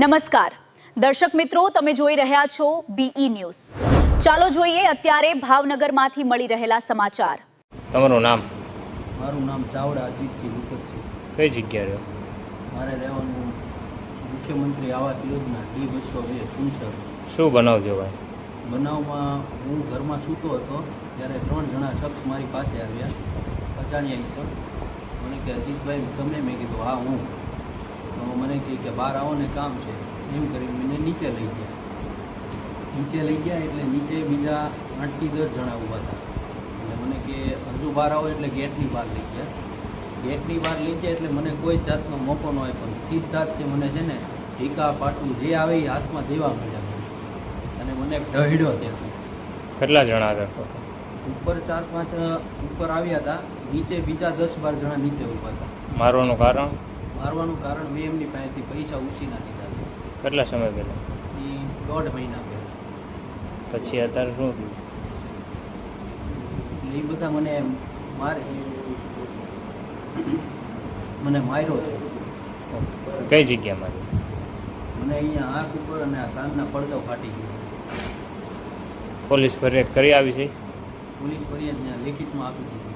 નમસ્કાર દર્શક મિત્રો, તમે જોઈ રહ્યા છો BE ન્યૂઝ। ચાલો જોઈએ અત્યારે ભાવનગરમાંથી મળી રહેલા સમાચાર। તમારું નામ? મારું નામ ચાવડા અજીતસિંહ ભૂપતસિંહ। કઈ જગ્યા રહ્યો? મારે રહેવાનું મુખ્યમંત્રી આવાસ યોજના D202 ફુનસર। શું બનાવજો ભાઈ? બનાવમાં હું ઘરમાં સૂતો હતો ત્યારે 3 જણા શખ્સ મારી પાસે આવ્યા, અજાણ્યા ઈસર। મને કે અજીતભાઈ તમે? મેં કીધું હા હું। તો મને કહે કે બહાર આવો ને કામ છે, એમ કરી મને નીચે લઈ ગયા। એટલે નીચે બીજા 8 થી 10 જણા ઊભા હતા। એટલે મને કે હજુ બહાર આવો એટલે ગેટની બહાર લઈ ગયા। ગેટની બહાર લઈ ગયા એટલે મને કોઈ જાતનો મોકો ન આપ્યો, સીધા જ મને છે ને ટીકા પાટું જે આવે એ હાથમાં દેવા મળ્યા અને મને ઢળ્યો ત્યાંથી। કેટલા જણા હતા? ઉપર 4-5 ઉપર આવ્યા હતા, નીચે બીજા 10-12 જણા નીચે ઊભા હતા। મારવાનું કારણ? મારવાનું કારણ મેં એમની પાસેથી પૈસા ઉછીના લીધા હતા। કેટલા સમય પહેલા? એ 1.5 મહિના પહેલાં। પછી અત્યારે શું થયું? એટલે એ બધા મને માર્યો છે। કઈ જગ્યા મારી? મને અહીંયા આંખ ઉપર અને આ કાનના પડદો ફાટી ગયો। પોલીસ ફરિયાદ કરી આવી છે? પોલીસ ફરિયાદ ત્યાં લેખિતમાં આપી દીધી।